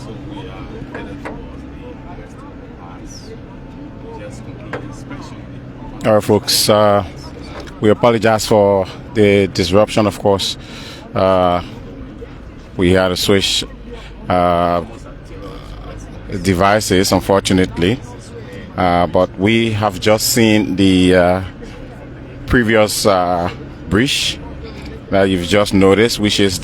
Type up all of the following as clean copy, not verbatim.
So we are headed towards the western pass. We just completed inspection. All right, folks. We apologize for the disruption, of course. We had to switch devices, unfortunately. But we have just seen the previous bridge that you've just noticed, which is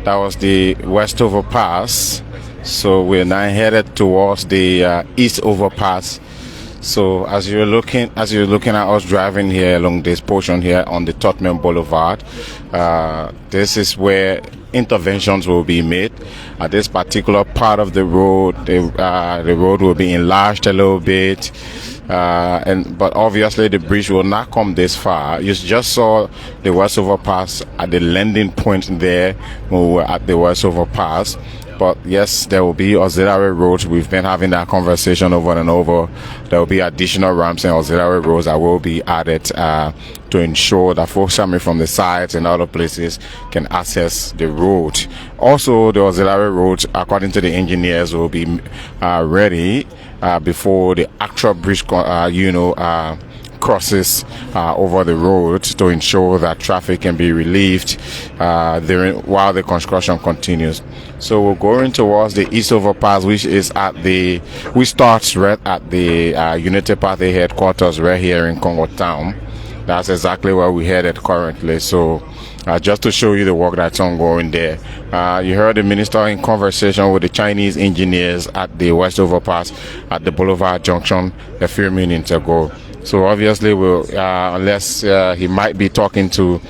that was the West Overpass. So we're now headed towards the East Overpass. So as you're looking at us driving here along this portion here on the Tottenham Boulevard, this is where interventions will be made. At this particular part of the road, the road will be enlarged a little bit. But obviously the bridge will not come this far. You just saw the West Overpass at the landing point there when we were at the West Overpass. But yes, there will be auxiliary roads. We've been having that conversation over and over. There will be additional ramps and auxiliary roads that will be added to ensure that folks coming from the sides and other places can access the road. Also, the auxiliary roads, according to the engineers, will be ready before the actual bridge, crosses over the road to ensure that traffic can be relieved while the construction continues. So we're going towards the East Overpass, which starts right at the Unity Party headquarters right here in Congo Town. That's exactly where we're headed currently. So just to show you the work that's ongoing there. You heard the minister in conversation with the Chinese engineers at the West Overpass at the Boulevard Junction a few minutes ago. So obviously, unless he might be talking to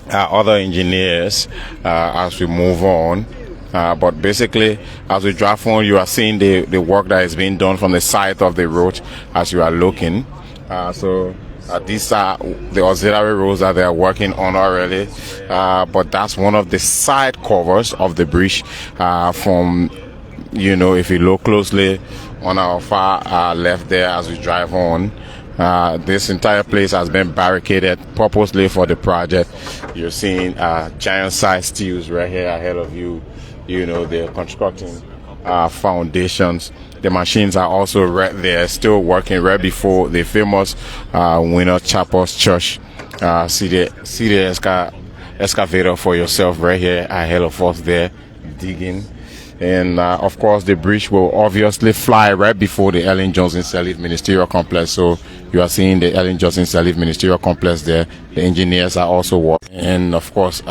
other engineers as we move on. But basically, as we drive on, you are seeing the work that is being done from the side of the road as you are looking. These are the auxiliary roads that they are working on already. But that's one of the side covers of the bridge if you look closely on our far left there as we drive on. This entire place has been barricaded purposely for the project. You're seeing giant-sized steels right here ahead of you. They're constructing foundations. The machines are also right there, still working right before the famous Winner Chapel's Church. See the excavator for yourself right here ahead of us there, digging. And of course, the bridge will obviously fly right before the Ellen Johnson Sirleaf Ministerial Complex. So you are seeing the Ellen Johnson Sirleaf Ministerial Complex there. The engineers are also working. And of course,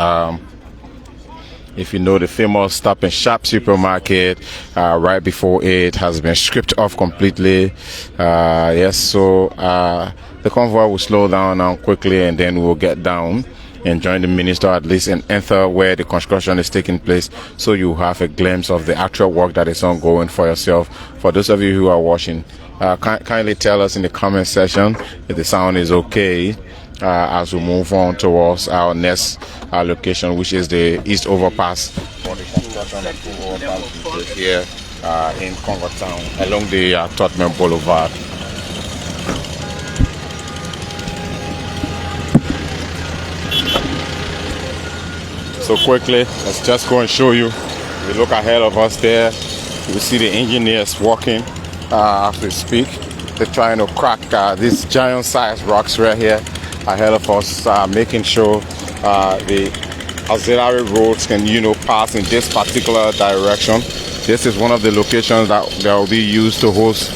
if you know the famous Stop and Shop supermarket, right before it has been stripped off completely. So the convoy will slow down now quickly, and then we'll get down and join the minister at least and enter where the construction is taking place, so you have a glimpse of the actual work that is ongoing for yourself. For those of you who are watching, kindly tell us in the comment section if the sound is okay as we move on towards our next location, which is the East Overpass for the construction of the overpass here in Congo Town along the Tottenham Boulevard. So quickly, let's just go and show you. If you look ahead of us there, you see the engineers working as we speak. They're trying to crack these giant-sized rocks right here ahead of us, making sure the auxiliary roads can, pass in this particular direction. This is one of the locations that will be used to host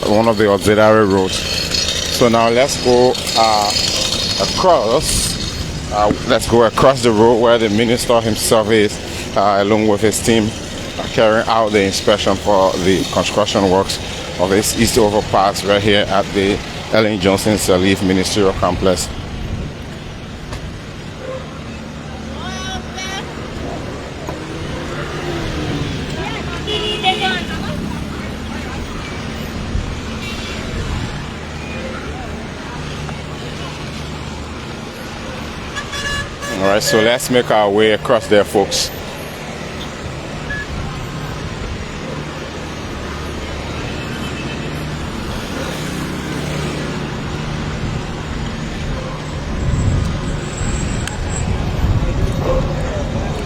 one of the auxiliary roads. So now let's go across. Let's go across the road where the minister himself is, along with his team, carrying out the inspection for the construction works of this East Overpass right here at the Ellen Johnson Sirleaf Ministerial Complex. All right, so let's make our way across there, folks.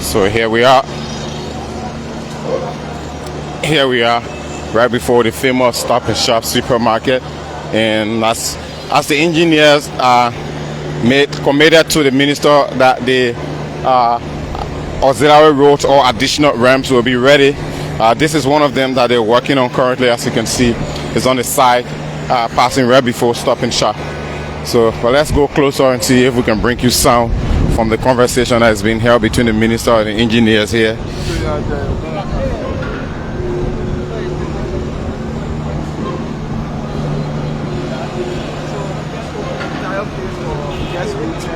So here we are. Here we are, right before the famous Stop and Shop supermarket, and as the engineers are committed to the minister that the auxiliary roads or additional ramps will be ready. This is one of them that they're working on currently, as you can see. It's on the side, passing right before Stop and Shop. So, but let's go closer and see if we can bring you sound from the conversation that is being held between the minister and the engineers here.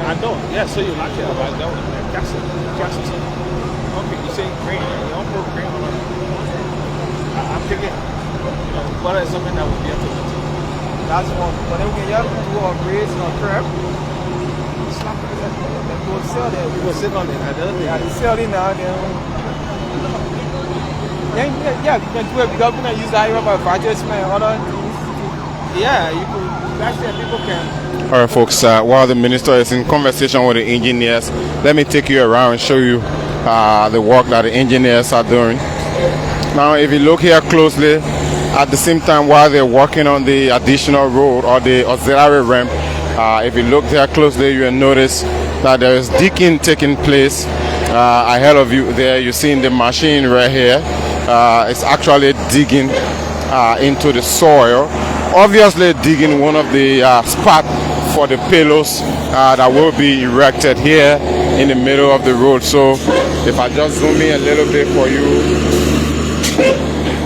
I know. Yeah, so you like it about that one. That's it. Okay, you say green. You don't put green on it. I'm thinking, what is something that would be implemented? That's one. But then when you have to do upgrades or prep, slap it. Then go sell it. You will sit on it. Yeah, they sell it now. Yeah, you can do it because we're going to use that rubber advertisement and other things. Yeah, you could. Actually, people can. All right, folks, while the minister is in conversation with the engineers, let me take you around and show you the work that the engineers are doing. Now, if you look here closely, at the same time while they're working on the additional road or the auxiliary ramp, if you look there closely, you'll notice that there is digging taking place ahead of you there. You're seeing the machine right here. It's actually digging into the soil. Obviously digging one of the spots for the pillars that will be erected here in the middle of the road. So if I just zoom in a little bit for you,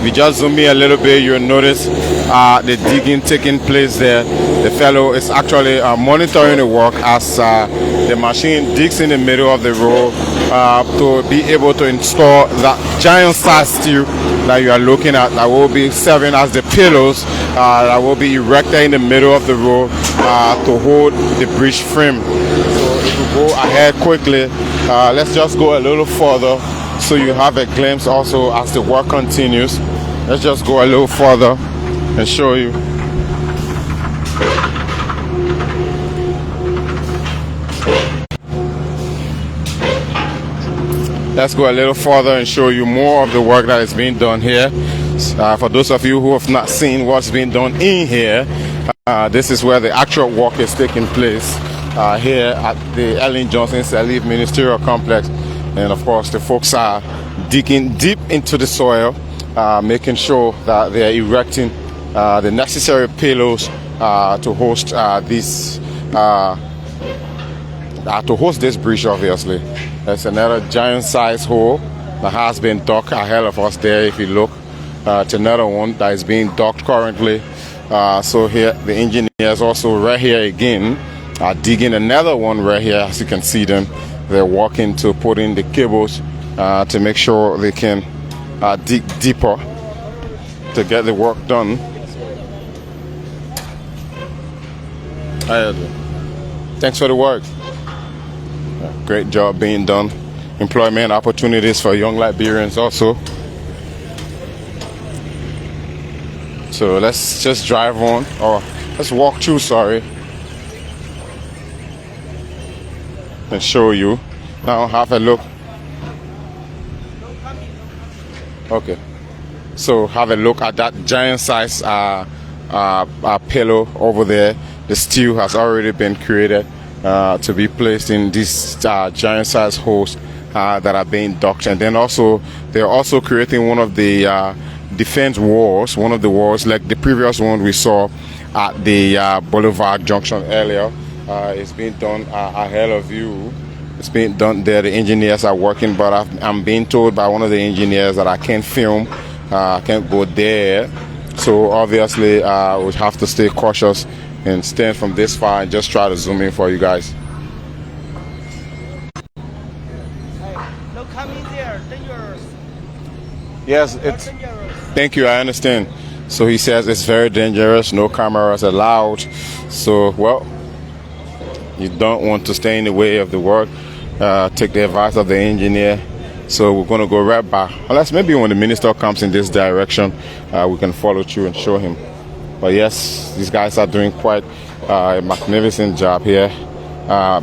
if you just zoom in a little bit, you'll notice the digging taking place there. The fellow is actually monitoring the work as the machine digs in the middle of the road to be able to install that giant size steel that you are looking at that will be serving as the pillars that will be erected in the middle of the road to hold the bridge frame. So if we go ahead quickly, let's just go a little further so you have a glimpse also as the work continues. Let's just go a little further and show you. Let's go a little further and show you more of the work that is being done here. For those of you who have not seen what's being done in here, this is where the actual work is taking place here at the Ellen Johnson Sirleaf Ministerial Complex. And of course, the folks are digging deep into the soil, making sure that they are erecting the necessary pillars to host this bridge. Obviously, there's another giant-sized hole that has been dug ahead of us there. If you look, to another one that is being dug currently. So here, the engineers also right here again are digging another one right here. As you can see them, they're working to put in the cables to make sure they can dig deeper to get the work done. Thanks for the work. Great job being done. Employment opportunities for young Liberians also. So let's just drive on, or let's walk through, sorry, and show you. Now have a look. Okay, so have a look at that giant size pillow over there. The steel has already been created to be placed in these giant size holes that are being dug, and then also they're also creating one of the defense walls, one of the walls like the previous one we saw at the Boulevard Junction earlier. It's being done ahead of you. It's being done there. The engineers are working, but I'm being told by one of the engineers that I can't film, I can't go there. So obviously we have to stay cautious and stand from this far and just try to zoom in for you guys. No coming there, dangerous. Yes, it's. Thank you, I understand. So he says it's very dangerous, no cameras allowed. So, well, you don't want to stay in the way of the work. Take the advice of the engineer. So we're going to go right back. Unless maybe when the minister comes in this direction, we can follow through and show him. But yes, these guys are doing quite a magnificent job here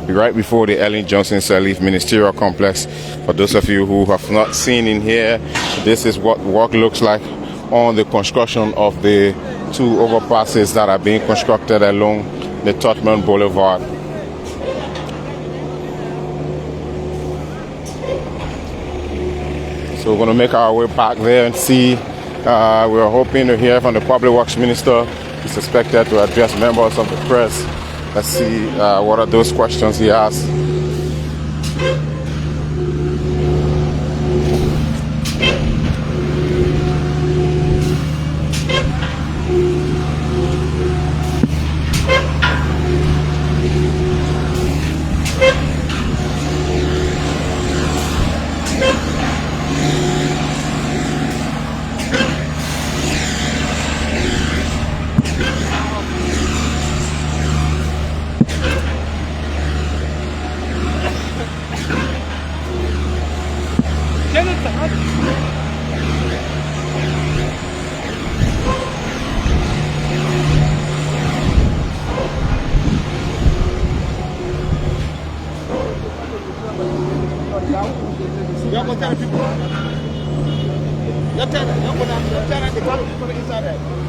be right before the Ellen Johnson Sirleaf Ministerial Complex. For those of you who have not seen in here, this is what work looks like on the construction of the 2 overpasses that are being constructed along the Totman Boulevard. So we're going to make our way back there and see. We're hoping to hear from the Public Works Minister. He's expected to address members of the press. Let's see what are those questions he has.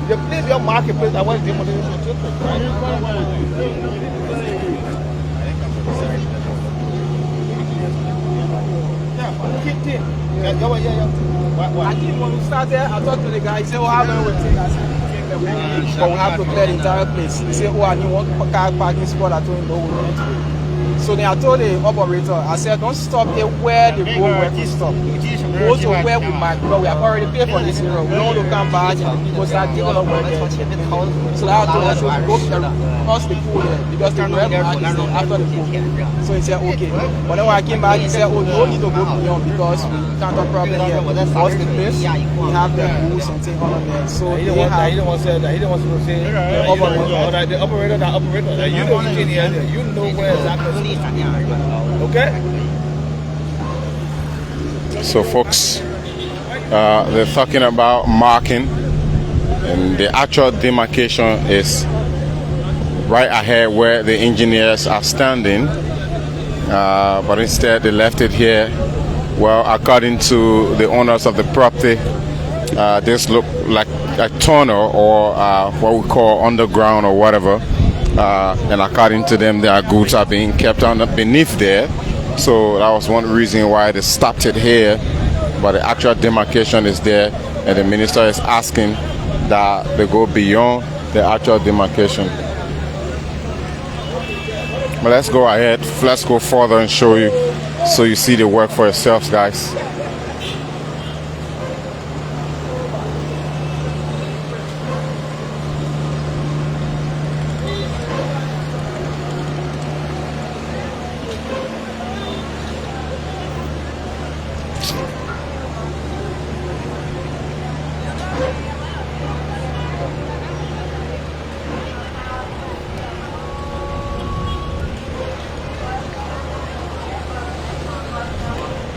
The place your marketplace, I want to demolition I think when we started, I talked to the guy. He said, "What happened with it?" I said, "But we have to clear the entire place." He said, "Oh, I need one car parking spot." I told him, "No, we don't need to." So then I told the operator, I said, "Don't stop it where the road where to stop. Go to where we might, because we have already paid for this area. We don't want to come back and go start the other work there." So I told us to go across the pool there, because the red mark is there after the pool. So he said, "Okay." But then when I came back, he said, "Oh, no need to go beyond, because we can't have problem here. What's the place? We have the rules and things on there." So He didn't want to say that. He didn't want to say the operator. You know you can hear. You know where exactly. Okay. So folks, they're talking about marking, and the actual demarcation is right ahead where the engineers are standing, but instead they left it here. Well, according to the owners of the property, this look like a tunnel, or what we call underground or whatever, and according to them, their goods are being kept beneath there. So that was one reason why they stopped it here, but the actual demarcation is there, and the minister is asking that they go beyond the actual demarcation. But let's go ahead, let's go further and show you, so you see the work for yourselves, guys.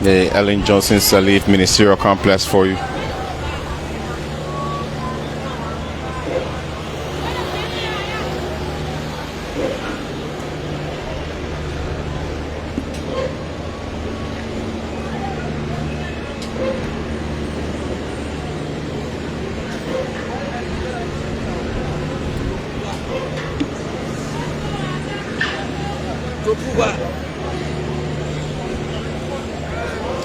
The Ellen Johnson Sirleaf Ministerial Complex for you.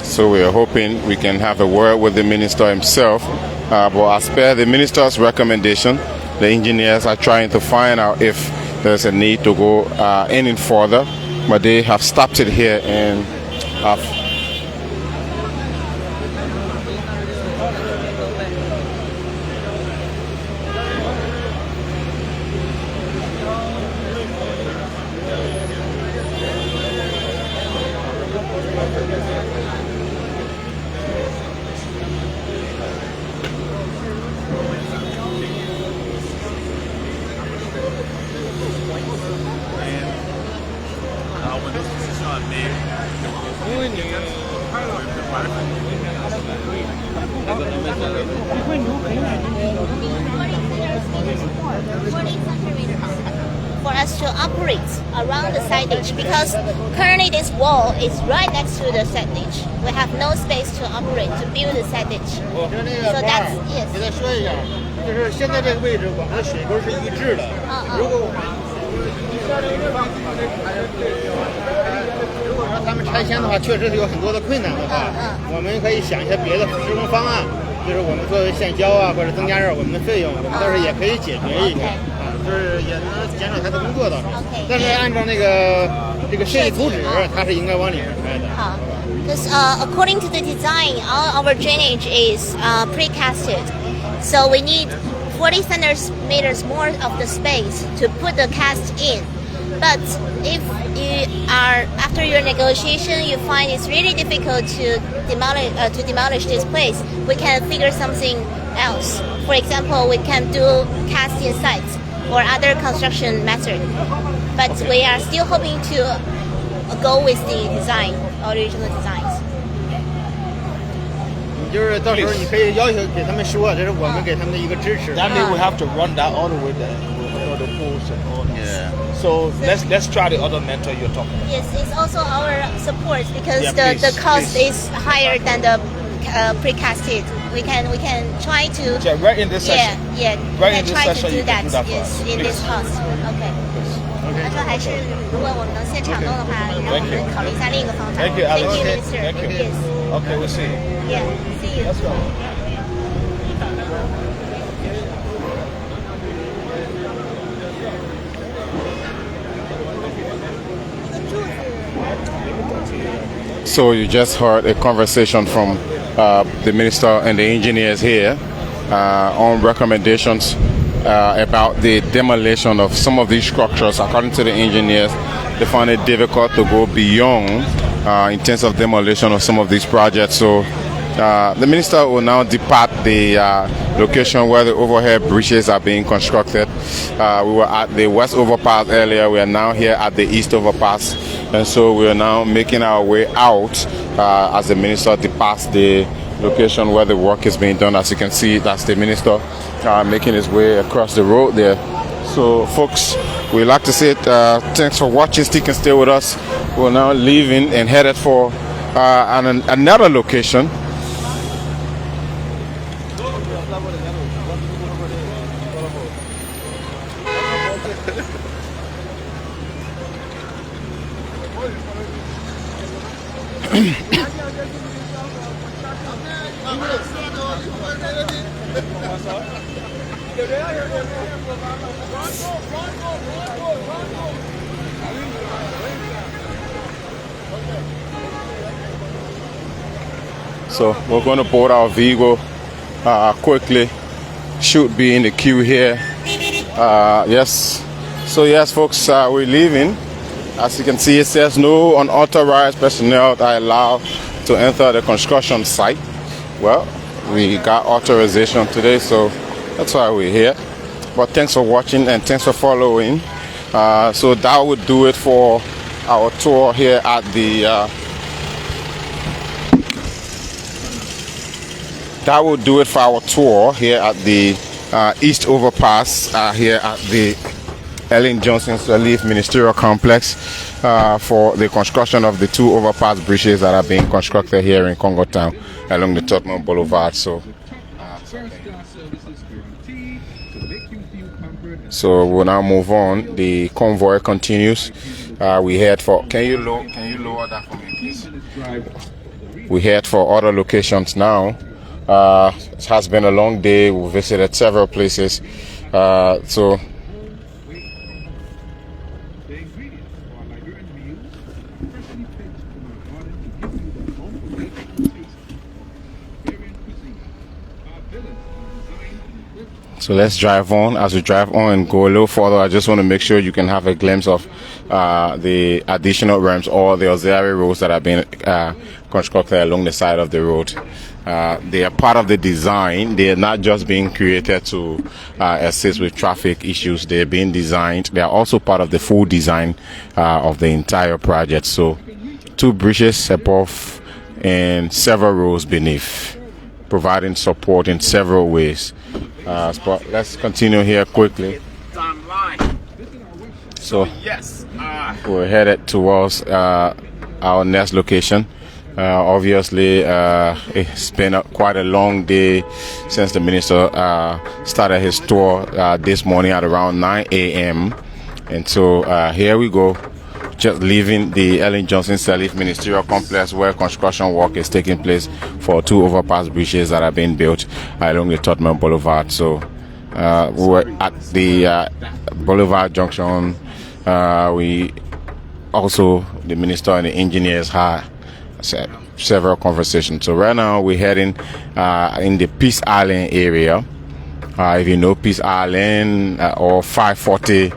So we are hoping we can have a word with the minister himself. But as per the minister's recommendation, the engineers are trying to find out if there's a need to go any further. But they have stopped it here and have when this decision was made, for us to operate around the side ditch, because currently this wall is right next to the side ditch. We have no space to operate to build the side ditch. So that's yes. 给他说一下，就是现在这个位置，我们的水沟是一致的。如果我们如果说他们拆迁的话，确实是有很多的困难的话，我们可以想一些别的施工方案，就是我们作为现交啊，或者增加点我们的费用，我们倒是也可以解决一下啊，就是也能减少他的工作倒是。但是按照那个这个设计图纸，它是应该往里面开的。好。Because according to the design, all our drainage is precasted, so we need 40 centimeters more of the space to put the cast in. But if you are after your negotiation, you find it's really difficult to demolish this place, we can figure something else. For example, we can do cast-in sites or other construction method. But we are still hoping to go with the design, original designs. 就是到时候你可以要求给他们说，这是我们给他们的一个支持。 That means we have to run that all the way there with all the poles and all this. Yeah. So let's try the other method you're talking about. Yes, it's also our support because Yeah, the cost please. is higher than the precasted. We can try to Yeah, right in this section. yeah Right we in can this try to section do you that. can do that for Yes, us. in this Please. cost. Okay. 他说还是如果我们能现场弄的话，然后我们考虑一下另一个方法。 Thank you, Alex. Thank you, Minister. Thank you. Yes. Okay, we'll see you. Yeah. See you. Let's go. So you just heard a conversation from the minister and the engineers here on recommendations about the demolition of some of these structures. According to the engineers, they found it difficult to go beyond in terms of demolition of some of these projects. So the minister will now depart the location where the overhead bridges are being constructed. We were at the west overpass earlier. We are now here at the east overpass, and so we are now making our way out as the minister departs the location where the work is being done. As you can see, that's the minister making his way across the road there. So folks, we'd like to say thanks for watching. Stick and stay with us. We're now leaving and headed for another location. So we're going to board our vehicle quickly. Should be in the queue here. Yes. So yes, folks, we're leaving. As you can see, it says no unauthorized personnel are allowed to enter the construction site. Well, we got authorization today, so that's why we're here. But thanks for watching and thanks for following. So that would do it for our tour here at the that will do it for our tour here at the East Overpass here at the Ellen Johnson's Relief Ministerial Complex for the construction of the two overpass bridges that are being constructed here in Congo Town along the Tottenham Boulevard. So we'll now move on. The convoy continues. We head for. Can you lower that for me, please? We head for other locations now. It has been a long day. We visited several places. So. So let's drive on. As we drive on and go a little further, I just want to make sure you can have a glimpse of the additional ramps or the auxiliary roads that have been constructed along the side of the road. They are part of the design. They are not just being created to assist with traffic issues. They are being designed. They are also part of the full design of the entire project. So 2 bridges above and several rows beneath, providing support in several ways. But let's continue here quickly. So yes, we're headed towards our next location. Obviously, it's been quite a long day since the minister started his tour this morning at around 9 a.m. And so here we go, just leaving the Ellen Johnson Sirleaf Ministerial Complex, where construction work is taking place for 2 overpass bridges that are being built along the Tottenham Boulevard. So we were at the Boulevard Junction. We also, the minister and the engineers had several conversations. So right now we're heading in the Peace Island area. If you know Peace Island or 540,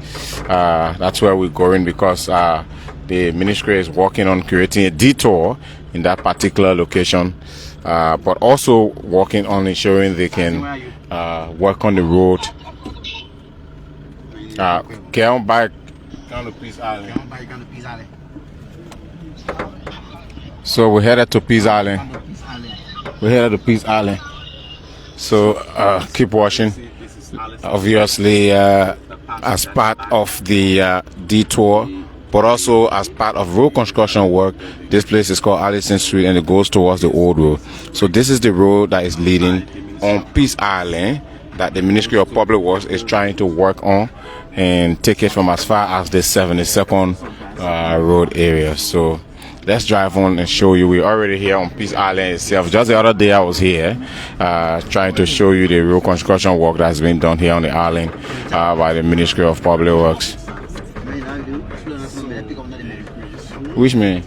that's where we're going, because the ministry is working on creating a detour in that particular location, but also working on ensuring they can work on the road. Get on back down to Peace Island. So we're headed to Peace Island. We're headed to Peace Island. So keep watching. Obviously, as part of the detour, but also as part of road construction work, this place is called Allison Street and it goes towards the old road. So this is the road that is leading on Peace Island that the Ministry of Public Works is trying to work on and take it from as far as the 72nd road area. So let's drive on and show you. We're already here on Peace Island itself. Just the other day I was here trying to show you the road construction work that's been done here on the island by the Ministry of Public Works. Which man?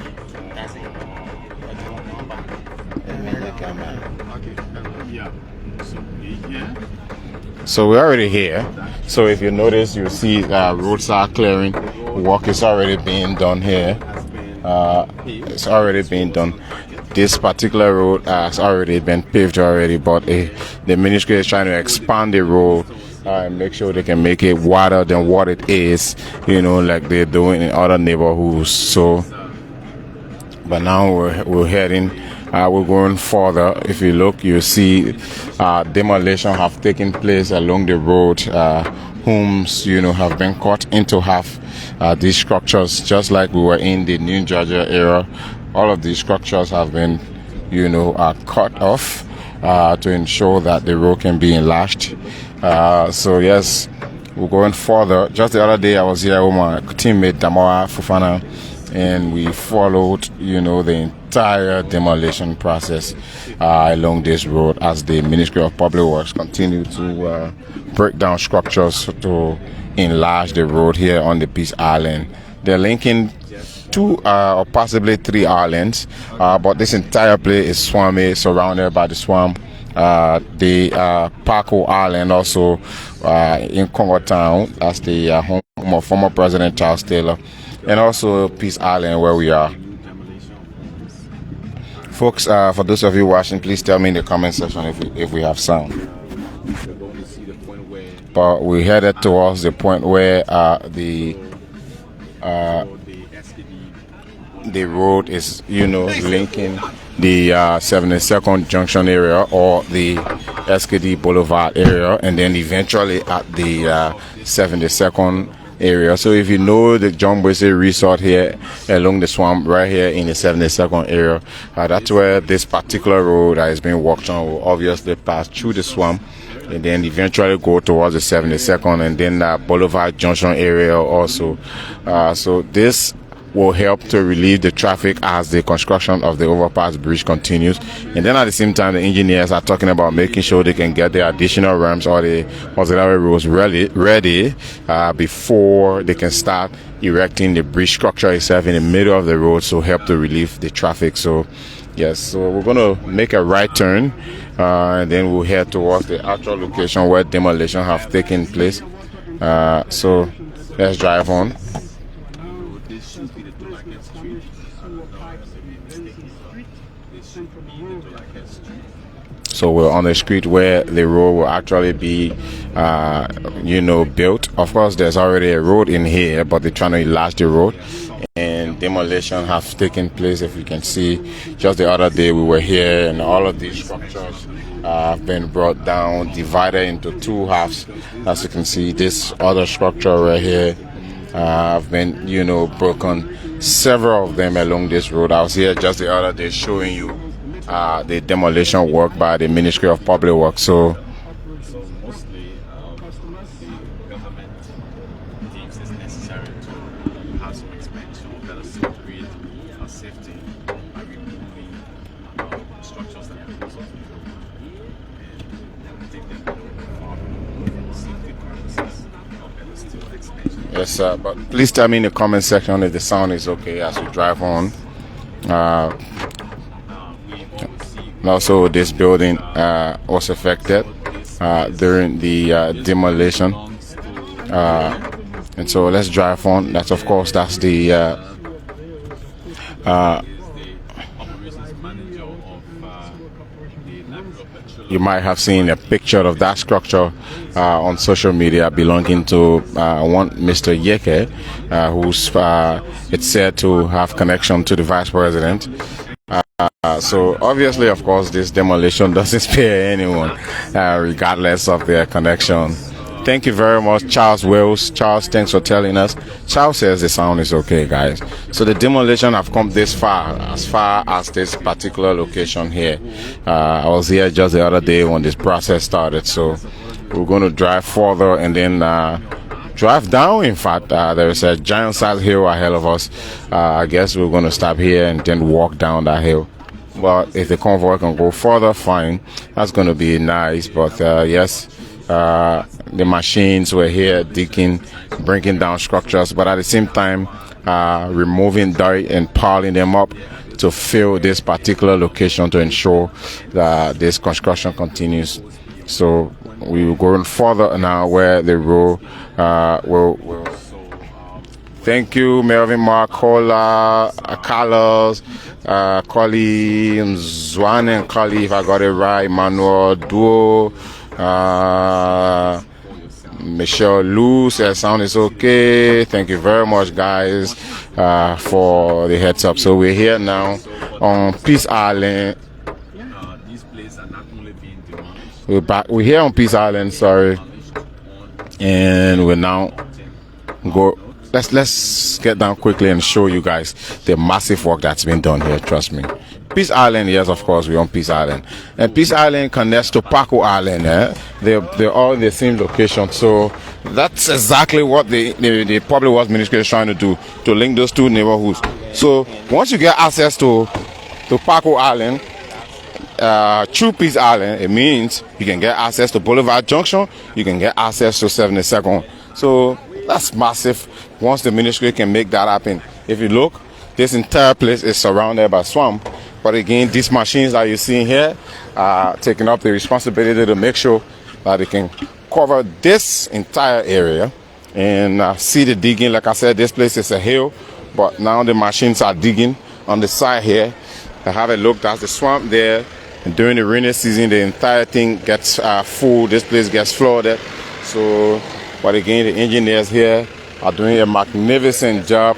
So we're already here. So if you notice, you see roadside clearing work is already being done here. It's already been done. This particular road has already been paved already, but the ministry is trying to expand the road and make sure they can make it wider than what it is, like they're doing in other neighborhoods. So, but now we're heading, we're going further. If you look, you see demolition have taken place along the road. Homes, have been cut into half. These structures, just like we were in the New Georgia era, all of these structures have been, cut off to ensure that the road can be enlarged. So yes, we're going further. Just the other day, I was here with my teammate Damoa Fufana, and we followed, the entire demolition process along this road as the Ministry of Public Works continue to break down structures to enlarge the road here on the Peace Island. They're linking 2 or possibly 3 islands, but this entire place is swammy, surrounded by the swamp. The Paco Island also in Congo Town, that's the home of former President Charles Taylor, and also Peace Island where we are. Folks, for those of you watching, please tell me in the comment section if we have sound. But we headed towards the point where the road is, linking the 72nd Junction area or the SKD Boulevard area, and then eventually at the 72nd area. So if you know the John Boise Resort here along the swamp right here in the 72nd area, that's where this particular road that is being worked on will obviously pass through the swamp and then eventually go towards the 72nd and then Boulevard Junction area also. So this will help to relieve the traffic as the construction of the overpass bridge continues. And then at the same time, the engineers are talking about making sure they can get the additional ramps or the auxiliary roads ready before they can start erecting the bridge structure itself in the middle of the road, so help to relieve the traffic. So yes, so we're going to make a right turn and then we'll head towards the actual location where demolition have taken place. So let's drive on. So we're on the street where the road will actually be, built. Of course, there's already a road in here, but they're trying to enlarge the road. And demolition have taken place. If you can see, just the other day we were here, and all of these structures have been brought down, divided into 2 halves. As you can see, this other structure right here have been, broken. Several of them along this road. I was here just the other day showing you the demolition work by the Ministry of Public Works. So mostly the government deems it's necessary to have some expansion of better create safety by removing structures that are close to the road and take them far from safety purposes of better still expansion. yes, sir. But please tell me in the comment section if the sound is okay as we drive on. And also, this building was affected during the demolition. And so let's drive on. That's the you might have seen a picture of that structure on social media belonging to one Mr. Yeke, who's it's said to have connection to the vice president. So obviously, of course, this demolition doesn't spare anyone, regardless of their connection. Thank you very much, Charles Wells. Charles, thanks for telling us. Charles says the sound is okay, guys. So the demolition have come this far as this particular location here. I was here just the other day when this process started. So we're going to drive further and then drive down. In fact, there is a giant sized hill ahead of us. I guess we're going to stop here and then walk down that hill. But if the convoy can go further, fine. That's going to be nice. But yes, the machines were here digging, breaking down structures, but at the same time removing dirt and piling them up to fill this particular location to ensure that this construction continues. So we're going further now where the road will. Thank you, Melvin Marcola, Carlos, Kali, Zwan and Kali, if I got it right, Manuel Duo, Michelle Lou says sound is okay. Thank you very much, guys, for the heads up. So we're here now on Peace Island. These places are not only being demolished. We're here on Peace Island, sorry, and we're now go. Let's get down quickly and show you guys the massive work that's been done here. Trust me. Peace Island, yes, of course, we're on Peace Island. And Peace Island connects to Paco Island. They're all in the same location. So that's exactly what the Public Works Ministry is trying to do, to link those two neighborhoods. So once you get access to Paco Island, through Peace Island, it means you can get access to Boulevard Junction, you can get access to 72nd. So that's massive once the ministry can make that happen. If you look, this entire place is surrounded by swamp. But again, these machines that you see here are taking up the responsibility to make sure that they can cover this entire area. And see the digging. Like I said, this place is a hill, but now the machines are digging on the side here. I have a look, that's the swamp there. And during the rainy season, the entire thing gets full. This place gets flooded. So, but again, the engineers here are doing a magnificent job.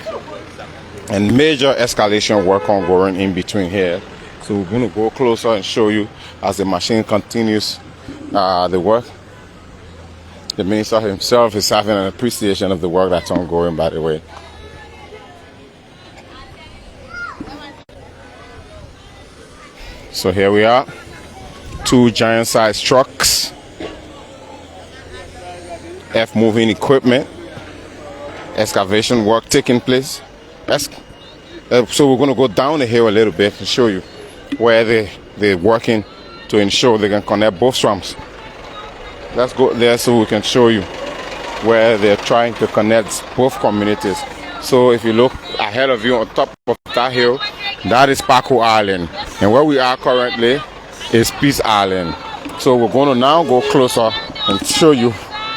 And major escalation work ongoing in between here. So we're going to go closer and show you as the machine continues the work. The minister himself is having an appreciation of the work that's ongoing, by the way. So here we are, two giant sized trucks, moving equipment, excavation work taking place. So we're going to go down the hill a little bit and show you where they're working to ensure they can connect both swamps. Let's go there so we can show you where they're trying to connect both communities. So if you look ahead of you on top of that hill, that is Paco Island. And where we are currently is Peace Island. So we're going to now go closer and show you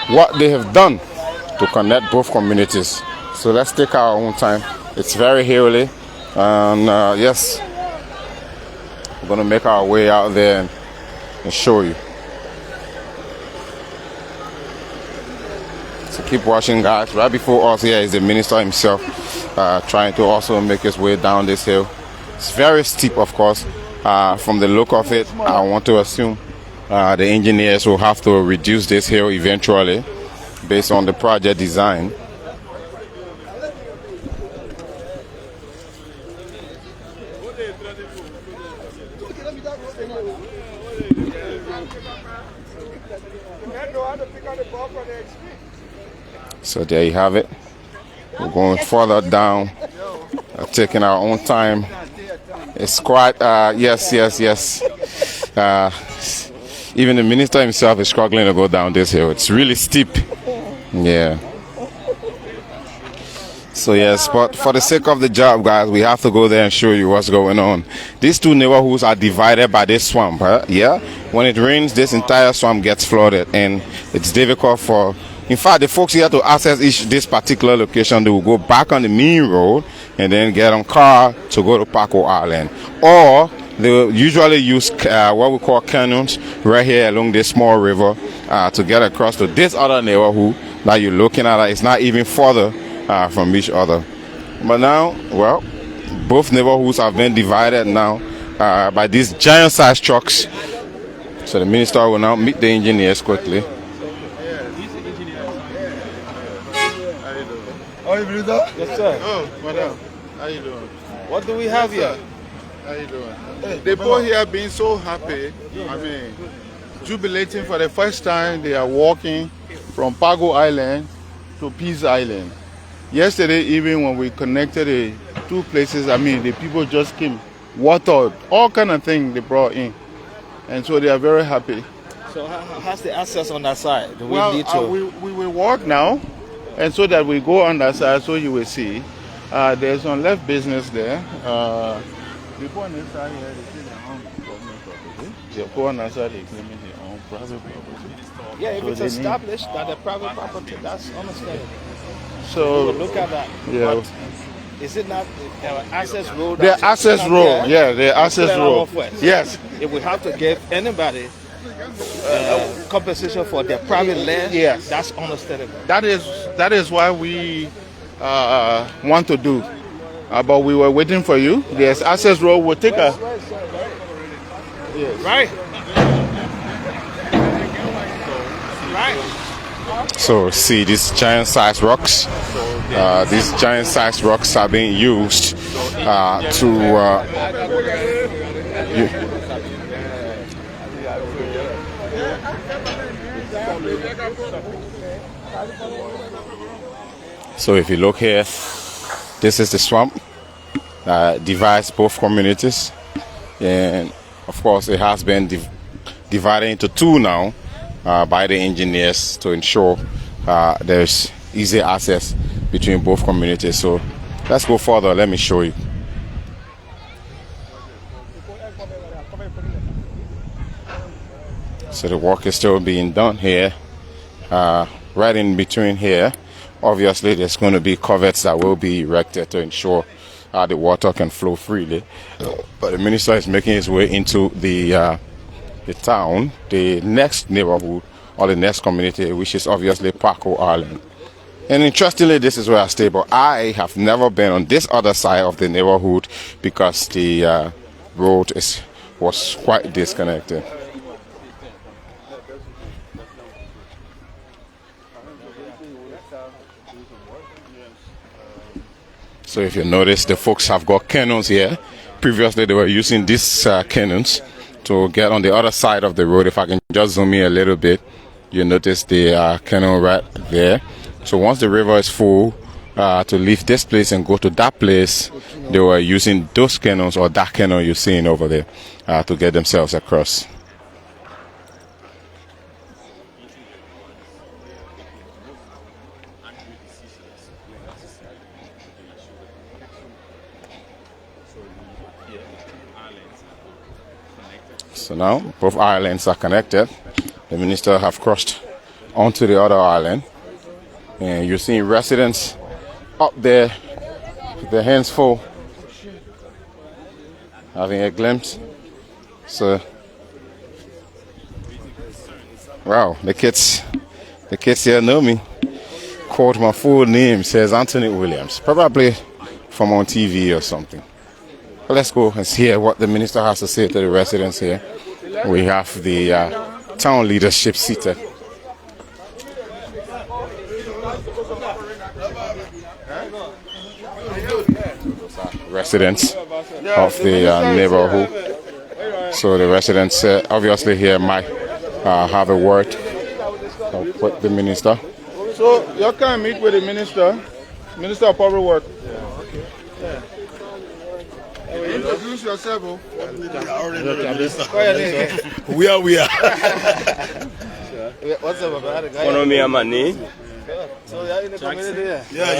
what they have done to connect both communities. So let's take our own time. It's very hilly, and yes, we're going to make our way out there and show you. So keep watching, guys. Right before us here is the minister himself, trying to also make his way down this hill. It's very steep, of course. From the look of it, I want to assume the engineers will have to reduce this hill eventually based on the project design. So there you have it. We're going further down, taking our own time. It's quite, yes. Even the minister himself is struggling to go down this hill. It's really steep. Yeah. So yes, but for the sake of the job, guys, we have to go there and show you what's going on. These two neighborhoods are divided by this swamp. Yeah. When it rains, this entire swamp gets flooded, and it's difficult for. In fact, the folks here to access this particular location, they will go back on the main road and then get on car to go to Paco Island, or they will usually use what we call canoes right here along this small river to get across to this other neighborhood that you're looking at. It's not even further from each other. But now, well, both neighborhoods have been divided now by these giant-sized trucks. So the minister will now meet the engineers quickly. Yes, sir. Oh, madam, how you doing? What do we have here? How you doing? The boy here being so happy, I mean, jubilating for the first time. They are walking from Pago Island to Peace Island. Yesterday evening when we connected the two places, I mean, the people just came, water, all kind of things they brought in. And so they are very happy. So how's the access on that side? Do we Well, need to? we will walk now, and so that we go on that side, so you will see. There's some left business there. People on this side here, they say their own government property. They go on that side, they claim their own private property. Yeah, if So it's they established that the private property, that's understandable. So We'll look at that. yeah. But is it not access road? The access road, yeah, the access road. Yes. If we have to give anybody compensation for their private land, Yes. that's understandable. That is why we want to do. But we were waiting for you. There's access road. We'll take a. Yes. Right. Right. So see these giant-sized rocks. These giant-sized rocks are being used So if you look here, this is the swamp divides both communities, and of course it has been divided into two now by the engineers to ensure there's easy access between both communities. So let's go further. Let me show you. So the work is still being done here. Right in between here, obviously there's going to be culverts that will be erected to ensure the water can flow freely. But the minister is making his way into the town, the next neighborhood or the next community, which is obviously Paco Island. And interestingly, this is where I stay, but I have never been on this other side of the neighborhood because the road was quite disconnected. So if you notice, the folks have got canoes here. Previously, they were using these canoes to get on the other side of the road. If I can just zoom in a little bit, you notice the canoe right there. So once the river is full, to leave this place and go to that place, they were using those canoes or that canoe you're seeing over there to get themselves across. So now both islands are connected. The minister have crossed onto the other island, and you're seeing residents up there with their hands full, having a glimpse. So, wow, the kids here know me. Called my full name, says Anthony Williams, probably from on TV or something. But let's go and hear what the minister has to say to the residents here. We have the town leadership seated. Residents of the neighborhood. So the residents obviously here, my have a word with the minister. So you can meet with the minister of public work. Introduce yourself. We are. What's up about it, guy? So you're in the community, Yeah.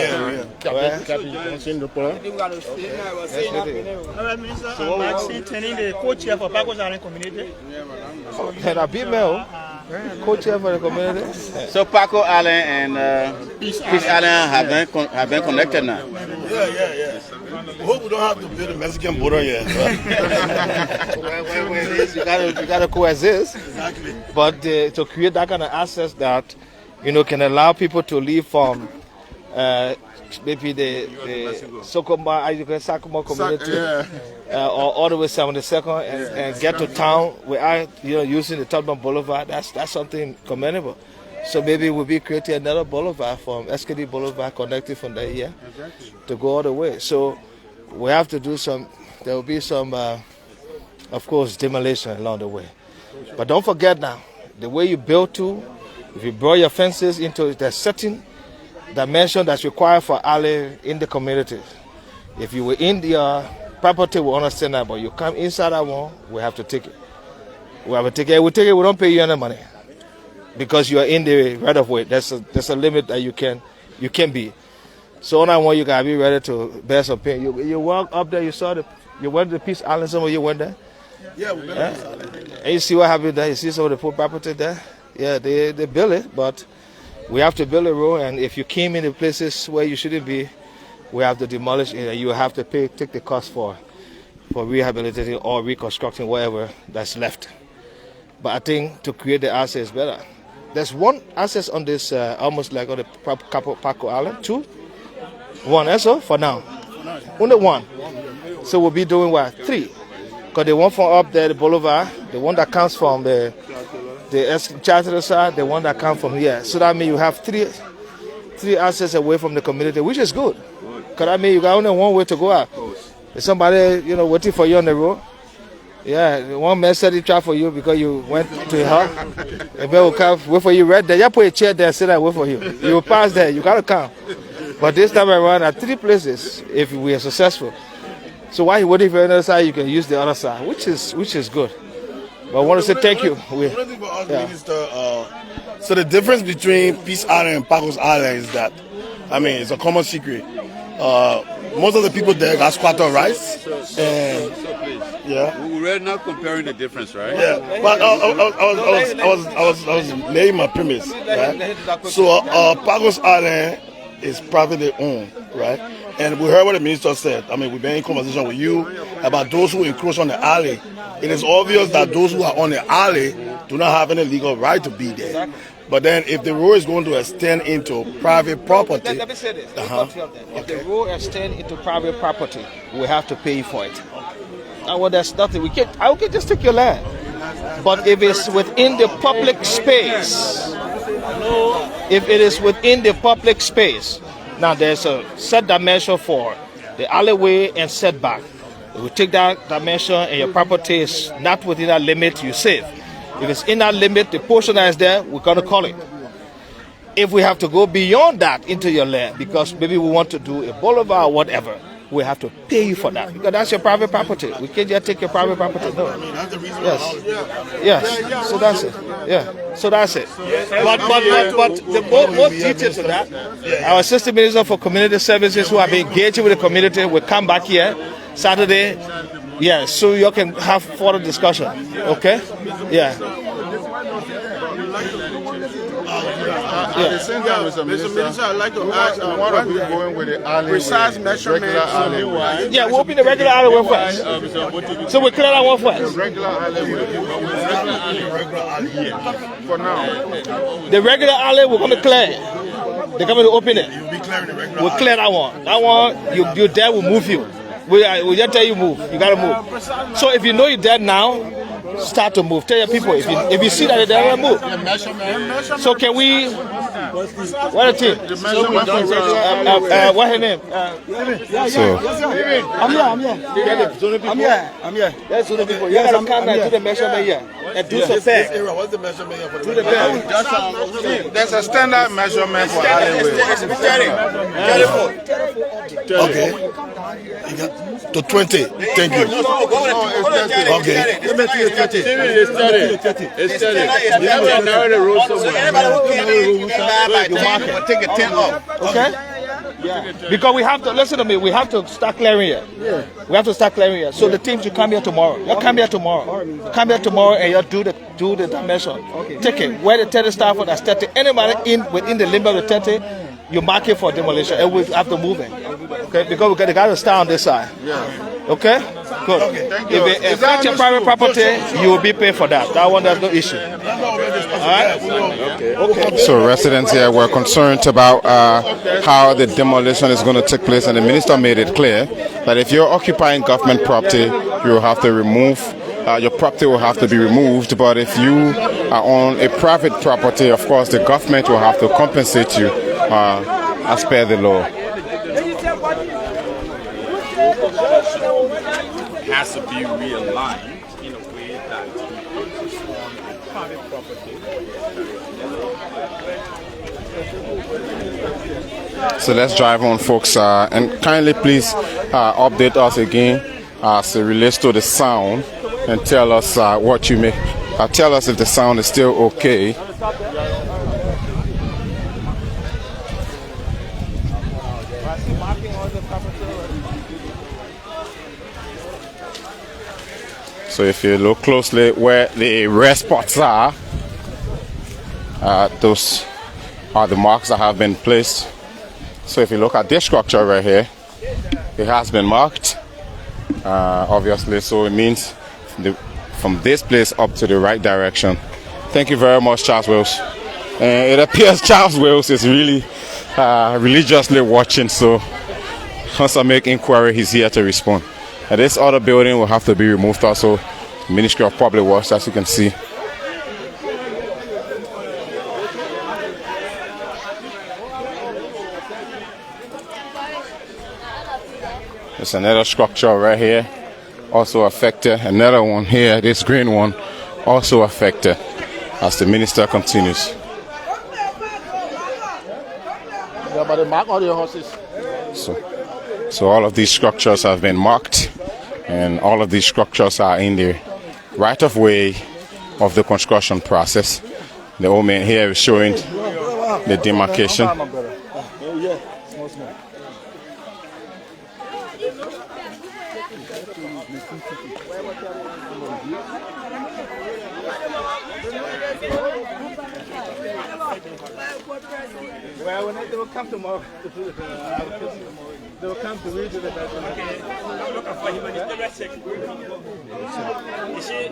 the co-chair for Pagos Island community. And a female co-chair for the community. So Paco Island and Peace Island have been connected now. Yeah. We hope we don't have to build a Mexican border yet. You gotta coexist. Exactly. But to create that kind of access that can allow people to leave from maybe the Sakoma community or all the way 72nd and get to town without using the Tubman Boulevard. That's something commendable. So maybe we'll be creating another boulevard from SKD Boulevard connected from there here to go all the way. So we have to do there will be some, of course, demolition along the way. But don't forget now, the way you build to, if you brought your fences into the certain dimension that's required for alley in the community. If you were in the property, we understand that, but you come inside that one, we have to take it. We have to take it. We take it, we don't pay you any money. Because you are in the right of way. There's a limit that you can be. So on that one, you gotta be ready to bear some pain. You walk up there, you went to the Peace Island, some of you went there? Yeah, we And you see what happened there? You see some of the poor property there? Yeah, they build it, but we have to build a road, and if you came in the places where you shouldn't be, we have to demolish it, and you have to take the cost for rehabilitating or reconstructing whatever that's left. But I think to create the access is better. There's one access on this, almost like on the Paco Island, two? One, that's all for now. Only one. So we'll be doing what? Three. Because the one from up there, the boulevard, the one that comes from the Chancellor side, the one that comes from here. So that means you have three access away from the community, which is good. Because that means you got only one way to go out. If somebody, waiting for you on the road, yeah, one man set the trap for you because you went to her. And man will come wait for you right there. You put a chair there and sit there and wait for you. You will pass there, you got to come. But this time around, at three places, if we are successful. So while you're waiting for another side, you can use the other side, which is good. But I want to say thank you. Minister, so the difference between Peace Island and Pagos Island is that, it's a common secret. Most of the people there got squatter rights. And, yeah. We're not comparing the difference, right? Yeah, but I was laying my premise, right? So Pagos Island is privately owned, right? And we heard what the minister said. We've been in conversation with you about those who encroach on the alley. It is obvious that those who are on the alley do not have any legal right to be there. But then if the road is going to extend into private property... Let me say this. If the road extends into private property, we have to pay for it. Well, there's nothing. I can just take your land. But if it's within the public space, now there's a set dimension for the alleyway and setback. If we take that dimension and your property is not within that limit, you save. If it's in that limit, the portion that is there, we're going to call it. If we have to go beyond that into your land, because maybe we want to do a boulevard or whatever, we have to pay you for that, because that's your private property. We can't just take your private property. No. Yes. So that's it. Yeah. So that's it. But the more details to that, our Assistant Minister for Community Services, who have been engaging with the community, will come back here Saturday. Yeah. So you can have further discussion. Okay. Yeah. Mr. Minister, I'd like to ask what are we going with the alley? Precise measurements. Yeah, we'll open the regular alleyway first. So we clear that one first. The regular alleyway. For now. The regular alley we're going to clear. They're coming to open it. We'll clear that one. That one, you're there, we'll move you. We just tell you move. You gotta move. So if you know you're dead now, start to move. Tell your people if you see that they're dead, move. So can we? What a team. What's her name? I'm here. That's the people. You gotta come and do the measurement here and do some peg. What's the measurement here for Do the peg. There's a standard measurement for alleyway. Okay. To 20. Thank you. Okay. It's 30. You have to narrow the road somewhere. Take a 10 off. Okay? Yeah. Because we have to, listen to me, we have to start clearing here. Yeah. We have to start clearing here. So the team should come here tomorrow. You'll come here tomorrow. Come here tomorrow and you'll do the dimension. Okay. Take it. Where the 30 staff for that's 30. Anybody within the limit of the 30, you mark it for demolition. And we have to move it. Okay? Because we got to start on this side. Yeah. Okay? Good. Okay. If it's your private property, you will be paid for that. That one, there's no issue. Alright? Okay. So residents here were concerned about how the demolition is going to take place, and the minister made it clear that if you're occupying government property, you will have to remove, your property will have to be removed, but if you are on a private property, of course, the government will have to compensate you as per the law. Has to be realigned in a way that private property. So let's drive on, folks, and kindly please update us again as it relates to the sound, and tell us what you may tell us if the sound is still okay. So if you look closely where the red spots are, those are the marks that have been placed. So if you look at this structure right here, it has been marked, obviously, so it means from this place up to the right direction. Thank you very much, Charles Wills. It appears Charles Wills is really religiously watching, so once I make inquiry, he's here to respond. And this other building will have to be removed also, Ministry of Public Works, as you can see. There's another structure right here, also affected. Another one here, this green one, also affected, as the minister continues. So all of these structures have been marked, and all of these structures are in the right of way of the construction process. The old man here is showing the demarcation. Well, when they will come tomorrow, they will come to read the measurement. You see,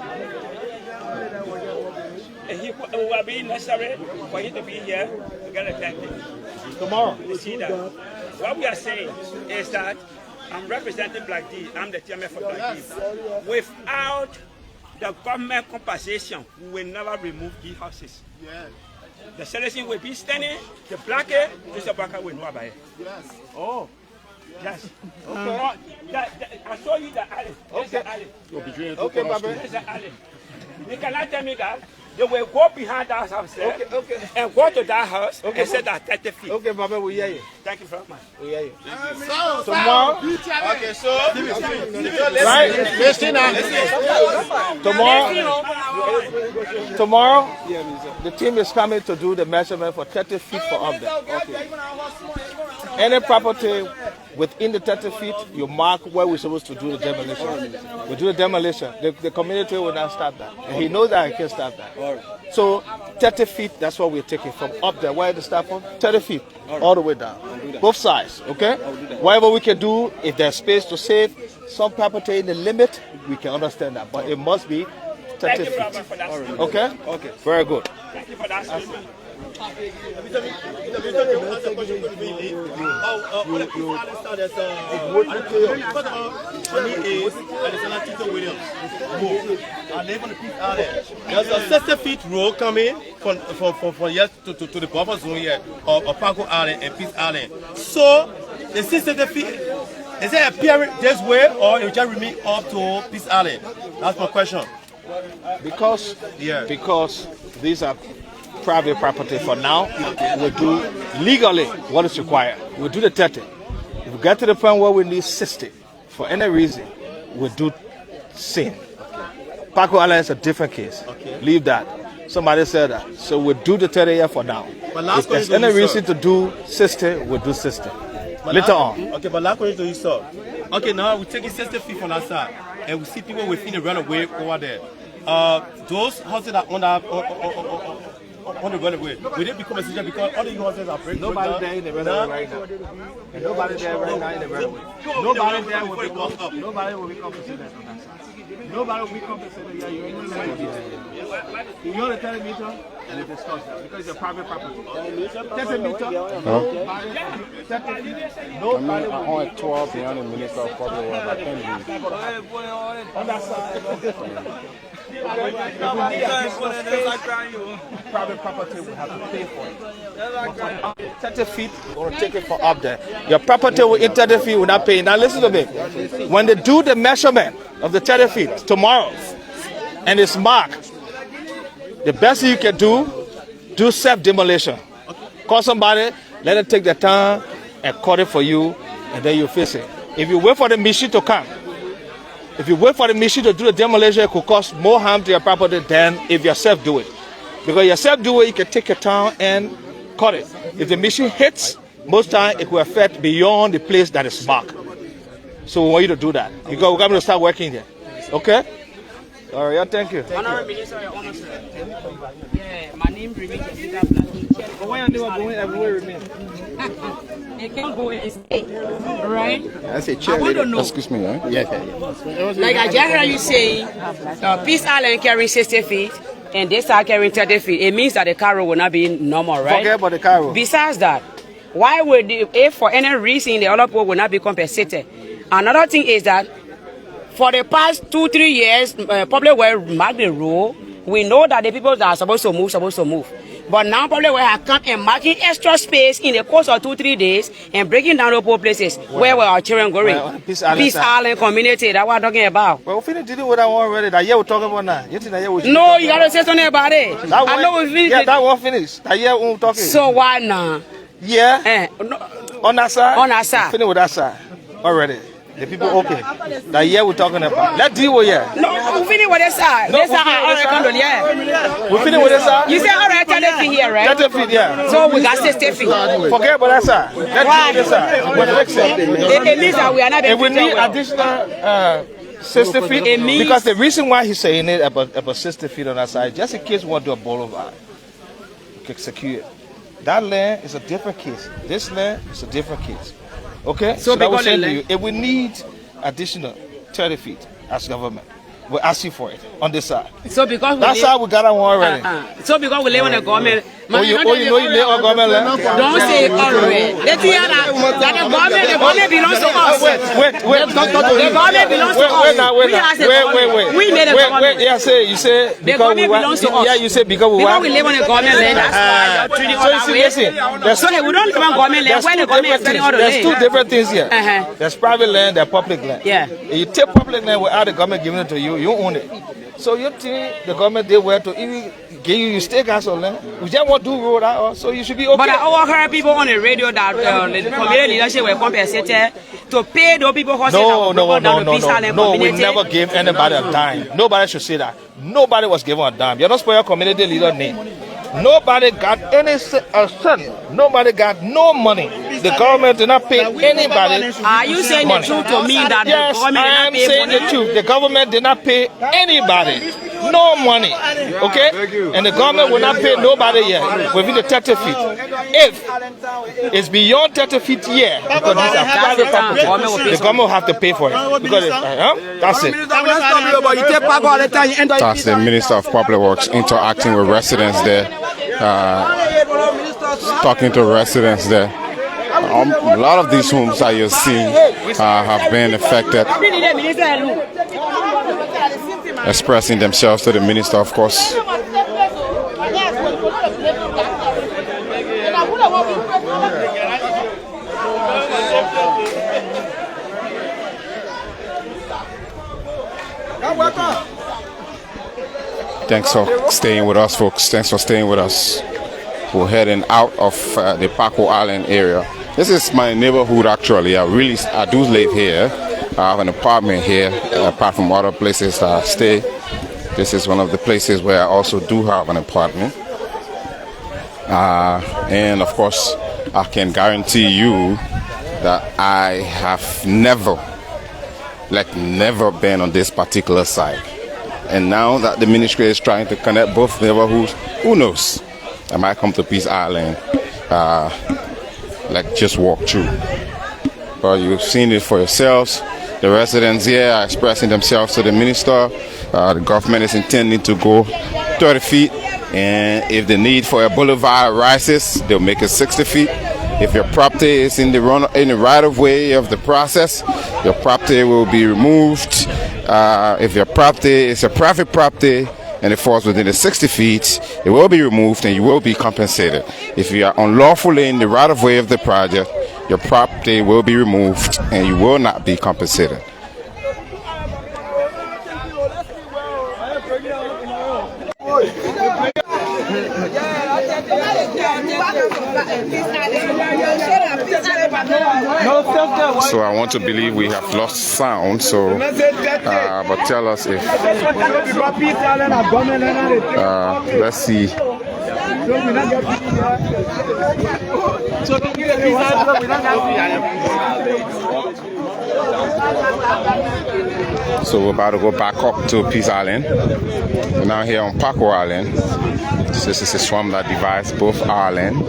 it will be necessary for you to be here to get elected Tomorrow. You see that? What we are saying is that I'm representing Black D. I'm the chairman for Black D. Without the government compensation, we will never remove the houses. Yes. The citizen will be standing, the black just a black will know about it. Yes. Oh. Yes. Okay. I saw you the alley. Okay. Alley. Okay, Baba. There's the alley. You cannot tell me that. They will go behind that house and go to that house and say that 30 feet. Okay, Baba, we hear you. Thank you very much. We hear you. Tomorrow. Okay, so Right? Tomorrow, the team is coming to do the measurement for 30 feet for up there. Okay. Any property within the 30 feet, you mark where we're supposed to do the demolition. We do the demolition. The community will not stop that. And he knows that he can stop that. So 30 feet, that's what we're taking from up there. Where the start from? 30 feet, all the way down. Both sides, okay? Whatever we can do, if there's space to save some property in the limit, we can understand that. But it must be 30 feet. Okay? Okay. Very good. Thank you for that statement. There's a 60 feet road coming from here to the buffer zone here of Pago Island and Peace Island. So the 60 feet, is it appearing this way or it will just remain up to Peace Island? That's my question. Because these are private property for now, we'll do legally what is required. We'll do the 30. If we get to the point where we need 60, for any reason, we'll do same. Paco Island is a different case. Okay. Leave that. Somebody said that. So we'll do the 30 here for now. But last If there's question any to you, reason to do 60, we'll do 60. Later on. Okay, but last question to you, sir. Okay, now we're taking 60 feet from that side, and we see people within the runaway over there. Those houses that are on the runaway, will they become a situation because all the houses are breaking? Nobody there in the runaway right now. And nobody there right now in the runaway. Nobody there will be compensated. Nobody will be compensated on that side. Nobody will be compensated. Yeah, you're in the runaway. You know the 30 meter and they discuss that because it's a private property. 30 meter. Nobody I want 12 beyond the Minister of Public Works. I can't be. on that side. Private property will have to pay for it. 30 feet, or take it for up there. Your property in 30 feet will not pay. Now listen to me. When they do the measurement of the 30 feet tomorrow, and it's marked, the best thing you can do self-demolition. Call somebody, let them take the time and cut it for you, and then you fix it. If you wait for the machine to come, if you wait for the machine to do the demolition, it could cause more harm to your property than if yourself do it. Because yourself do it, you can take your time and cut it. If the machine hits, most time it will affect beyond the place that is marked. So we want you to do that. Because we're going to start working here. Okay? All right, yeah, thank you. Honorable Minister, Your Honor, sir. Yeah, my name remains Jessica Black. But when you are going everywhere, remain. It can't go and stay. Right? That's a I want to know. Excuse me, eh? Like I just heard you saying, Peace Island carrying 60 feet, and they start carrying 30 feet. It means that the carro will not be normal, right? Forget about the carro. Besides that, why would, if for any reason the other people will not be compensated? Another thing is that for the past 2-3 years, public will mark the rule. We know that the people that are supposed to move. But now public will have come and marking extra space in the course of 2-3 days and breaking down the poor places where our children going. Peace Island community, that's what I'm talking about. Well, we finished dealing with that one already. That year we're talking about now. You think that year we No, you gotta say something about it. I know we finished. Yeah, that one finished. That year we're talking. So why now? Yeah. On that side? On that side. Finish with that side. Already. The people okay. That year we're talking about. Let's deal with it. No, we finish with this side. This side, we finish with this side? You say alright, 30 feet here, right? 30 feet, yeah. So we got 60 feet. Forget about that side. Let's deal with this side. We'll fix it. It means that we are not if we need well. additional 60 feet, It means because the reason why he's saying it about 60 feet on that side, just in case we want to do a boulevard, we can secure it. That land is a different case. This land is a different case. Okay? So that was because saying to you, if we need additional 30 feet as government, we're asking for it on this side. So because that side we got that one already. So because we live on the government. You know you live on government land? Don't say already. Let's hear that the government belongs to us. Wait. The government belongs to us. Wait. We made the government. Yeah, you say the government belongs to us. Yeah, you say because we live on the government land. That's why you're treating us that way. So we don't live on government land. Where the government is telling us to live. There's two different things here. There's private land, there's public land. Yeah. You take public land without the government giving it to you, you own it. So you think the government did well to even give you stake house on land? We just want to do road out, so you should be okay. But I overheard people on the radio that the community leadership were compensated to pay those people who No, we never gave anybody a dime. Nobody should say that. Nobody was given a dime. You're not supposed to community leader name. Nobody got any cent. Nobody got no money. The government did not pay anybody. Are you saying money. the truth to me that yes, the government I am did not pay saying the truth. The government did not pay anybody. No money. Okay? And the government will not pay nobody yet within the 30 feet. If it's beyond 30 feet here, because these are private property, the government will have to pay for it. Because that's it. That's the Minister of Public Works interacting with residents there talking to residents there. A lot of these homes that you're seeing have been affected, expressing themselves to the minister, of course. Thanks for staying with us, folks. Thanks for staying with us. We're heading out of the Paco Island area. This is my neighborhood, actually. I do live here. I have an apartment here, apart from other places that I stay. This is one of the places where I also do have an apartment. And of course, I can guarantee you that I have never been on this particular side. And now that the ministry is trying to connect both neighborhoods, who knows? I might come to Peace Island, just walk through. But you've seen it for yourselves. The residents here are expressing themselves to the minister. The government is intending to go 30 feet. And if the need for a boulevard arises, they'll make it 60 feet. If your property is in the right of way of the process, your property will be removed. If your property is a private property and it falls within the 60 feet, it will be removed and you will be compensated. If you are unlawfully in the right of way of the project, your property will be removed and you will not be compensated. So I want to believe we have lost sound, so but tell us if let's see. So we're about to go back up to Peace Island. We're now here on Paco Island. This is a swamp that divides both islands.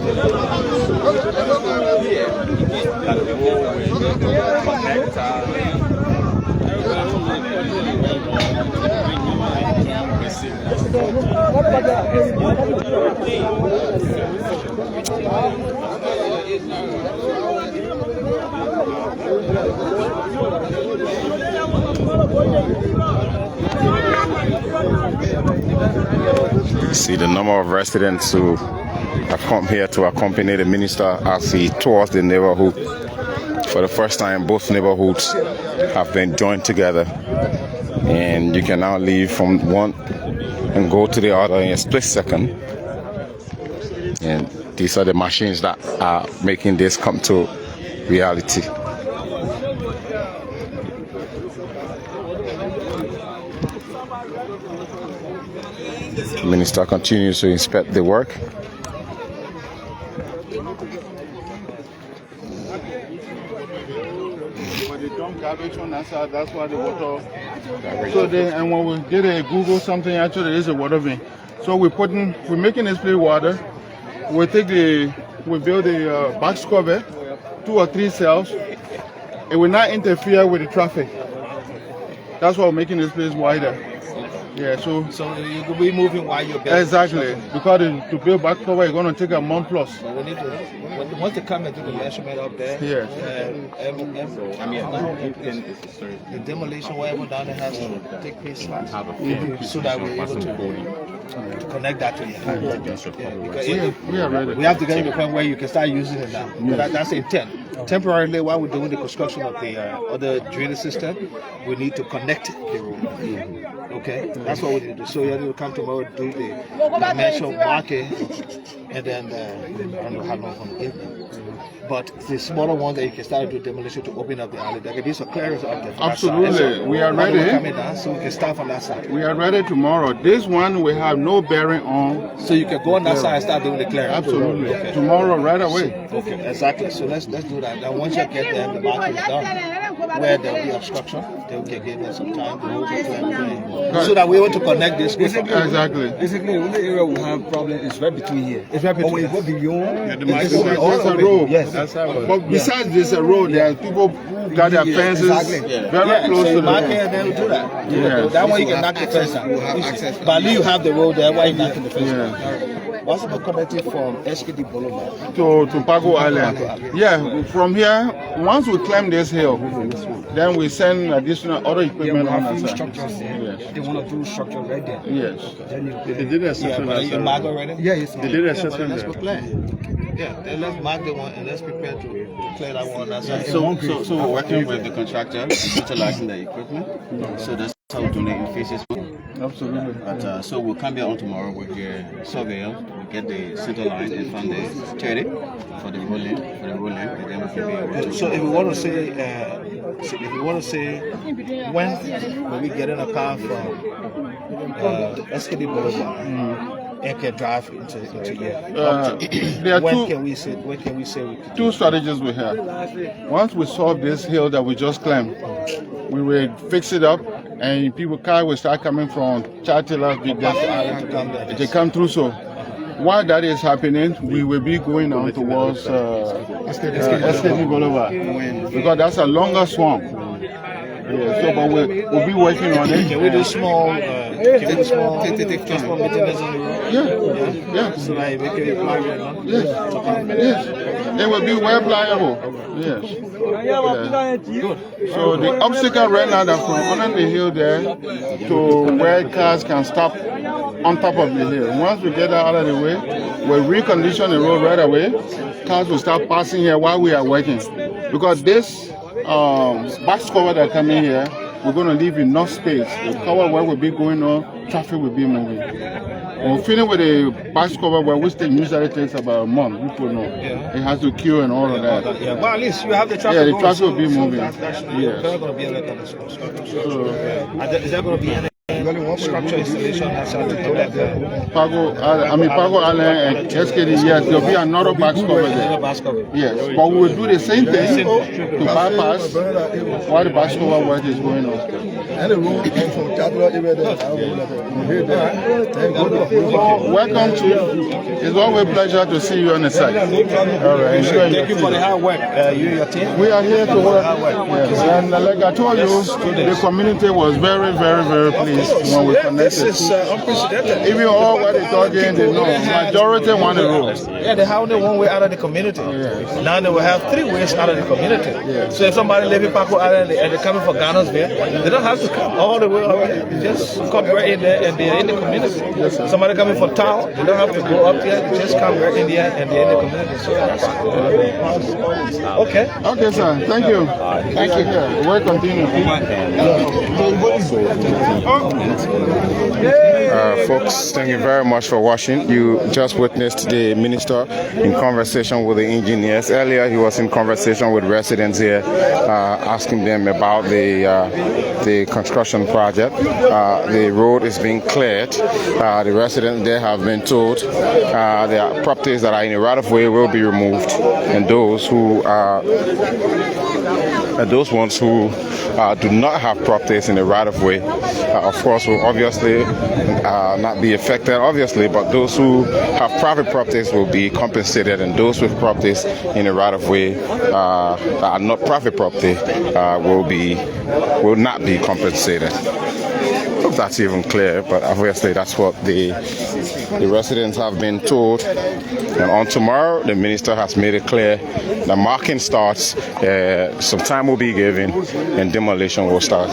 See the number of residents who have come here to accompany the minister as he tours the neighborhood. For the first time, both neighborhoods have been joined together, and you can now leave from one and go to the other in a split second. And these are the machines that are making this come to reality. The minister continues to inspect the work. Garbage on that side, that's why the water. So then, and when we get a Google something, actually it's a water vein. So we're making this place water. We build a box cover, 2 or 3 cells. It will not interfere with the traffic. That's why we're making this place wider. Yeah, so you could be moving while you're building. Exactly, because to build back cover, it's going to take a month plus. But we need to, once they come and do the measurement up there, yes. The demolition, whatever down there has to take place last, so that we're able to connect that to you. Because we are ready. We have to get to the point where you can start using it now. That's the intent. Temporarily, while we're doing the construction of the other drainage system, we need to connect the road. Okay, that's what we need to do. So you need to come tomorrow, do the dimension marking, and then I don't know how long it's going to give. But the smaller ones that you can start to do demolition to open up the alley, there can be some clearance up there. Absolutely, we are ready. Coming down, so we can start from that side. We are ready tomorrow. This one we have no bearing on. So you can go on that side and start doing the clearance. Absolutely, tomorrow right away. Okay, exactly. So let's do that. Now once you get there, the marking is done. Where there will be obstruction, they will give them some time to move it to everything. So that we want to connect this. Exactly. Basically, the only area we have problem is right between here. It's right between. Go beyond. That's a road. Yes. But besides this road, there are people who got their fences very close to the road. And then we do that. That way you can knock the fence down. But you have the road there, why you knocking the fence down? What's the connecting from SKD Boulevard to Pago Island? Yeah, from here, once we climb this hill, then we send additional other equipment on that side. structures there. Yes. They want to do structure right there. Yes. They did an assessment last time. Mark already? Yeah, it's They did an assessment Let's there. prepare. Yeah, then let's mark the one and let's prepare to clear that one. That's it. So we're working with the contractor, utilizing the equipment. So that's how we're doing it in phases. Absolutely. But, so we'll come here on tomorrow with the surveyor. We get the center line and from the 30 for the rolling, and then we can be able to. So if we want to say, when we get in a car from SKD Boulevard and can drive into here, There are when can we say we can two strategies we have. Once we solve this hill that we just climbed, we will fix it up, and car will start coming from Chatila. They come through. So while that is happening, we will be going on towards SKD Boulevard because that's a longer swamp. Yeah, so but we'll be working on it. Can we do small maintenance on the road? Yeah. So like make it pliable. Yes. It will be well pliable. Yes. So the obstacle right now that from under the hill there to where cars can stop on top of the hill. Once we get that out of the way, we'll recondition the road right away. Cars will start passing here while we are working. Because this box cover that come in here, we're going to leave enough space. The cover where will be going on, traffic will be moving. When we finish with the box cover, which usually takes about a month, people know. It has to cure and all of that. Yeah, but at least you have the traffic. Yeah, the traffic will be moving. Yes. Yes. There's going to be a lot of is there going to be any structure installation outside the door? Pago Island and SKD, yes, there'll be another box cover there. Yes, but we will do the same thing to bypass while the box cover work is going on. Welcome, Chief. It's always a pleasure to see you on the site. All right. Thank you for the hard work. You and your team. We are here to work. Yes. And like I told you, the community was very, very, very pleased when we connected. This is unprecedented. Even all what they talking, they know. Majority want the road. Yeah, they have only one way out of the community. Yes. Now they will have three ways out of the community. Yes. So if somebody live in Paco Island and they're coming for Ghana'sville, they don't have to come all the way already. They just come right in there and they're in the community. Yes, somebody coming from town, they don't have to go up there. They just come right in there and they're in the community. So that's okay. Okay, sir. Thank you. Thank you. We'll continue. Folks, thank you very much for watching. You just witnessed the minister in conversation with the engineers. Earlier, he was in conversation with residents here, asking them about the construction project. The road is being cleared. The residents there have been told the properties that are in the right of way will be removed, and those who are those ones who do not have properties in the right of way, of course, will obviously not be affected, obviously, but those who have private properties will be compensated, and those with properties in the right of way that are not private property will not be compensated. I hope that's even clear, but obviously that's what the residents have been told. And on tomorrow, the minister has made it clear the marking starts, some time will be given, and demolition will start.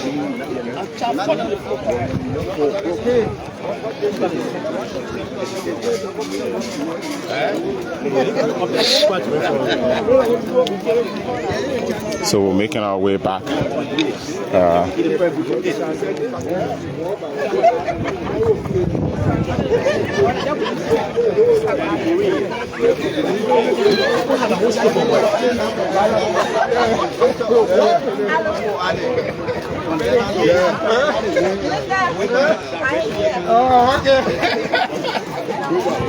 So we're making our way back. Oh, okay.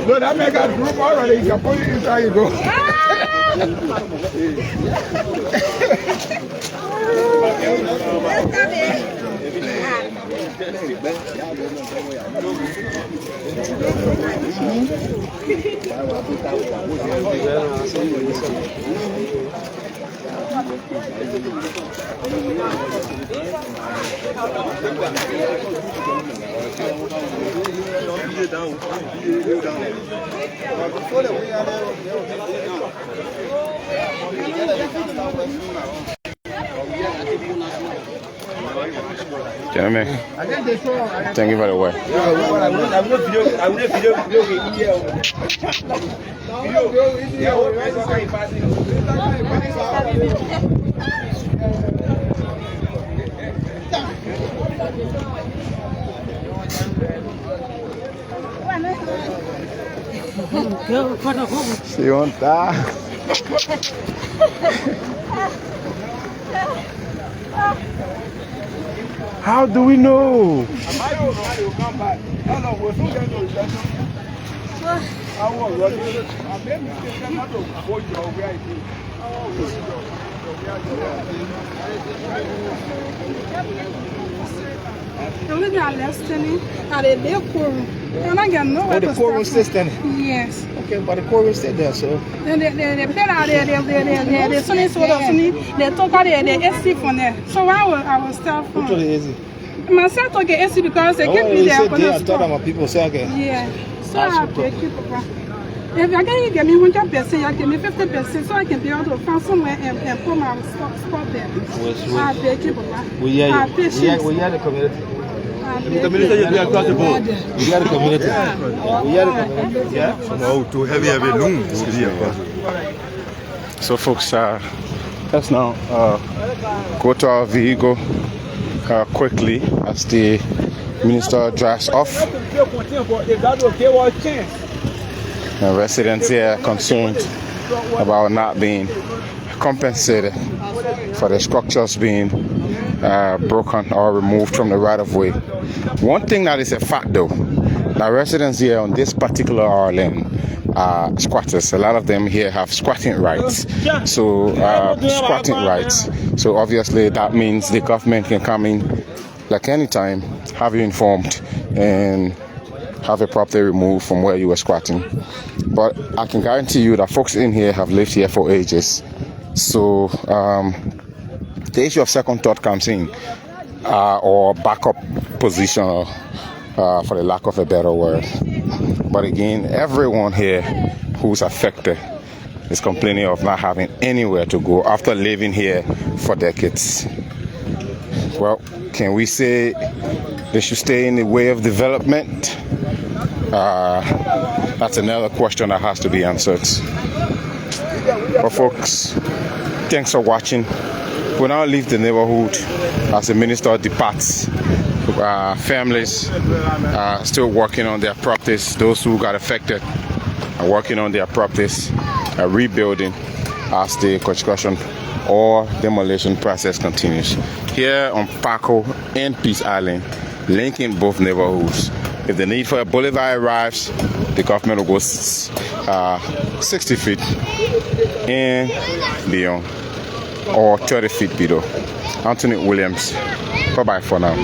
No, that make a group already. You can put it inside you go. Gentlemen, thank you for the work. See you on that. How do we know? Oh, the courtroom system. Yes. Okay, but the courtroom still there, so. They took out the AC from there. So I was still from. Which one is it? Myself took the AC because they kept me you there. said they, I thought about people say, okay. Yeah. So I have to keep it. If I can give me 100%, I give me 50%, so I can be able to find somewhere and put my spot there. I have to keep it. We are the community. The community is across the board. We are the community. We are the community. Yeah? No, too heavy room. So folks, let's now go to our vehicle quickly as the minister drives off. The residents here are concerned about not being compensated for the structures being broken or removed from the right-of-way. One thing that is a fact though, the residents here on this particular island are squatters. A lot of them here have squatting rights. So squatting rights. So obviously that means the government can come in like any time, have you informed, and have a property removed from where you were squatting. But I can guarantee you that folks in here have lived here for ages. So the issue of second thought comes in, or backup position, for the lack of a better word. But again, everyone here who's affected is complaining of not having anywhere to go after living here for decades. Well, can we say they should stay in the way of development? That's another question that has to be answered. But folks, thanks for watching. We now leave the neighborhood as the minister departs. Families are still working on their properties. Those who got affected are working on their properties, rebuilding as the construction or demolition process continues. Here on Paco and Peace Island, linking both neighborhoods. If the need for a boulevard arrives, the government will go 60 feet and beyond, or 30 feet below. Anthony Williams, bye-bye for now.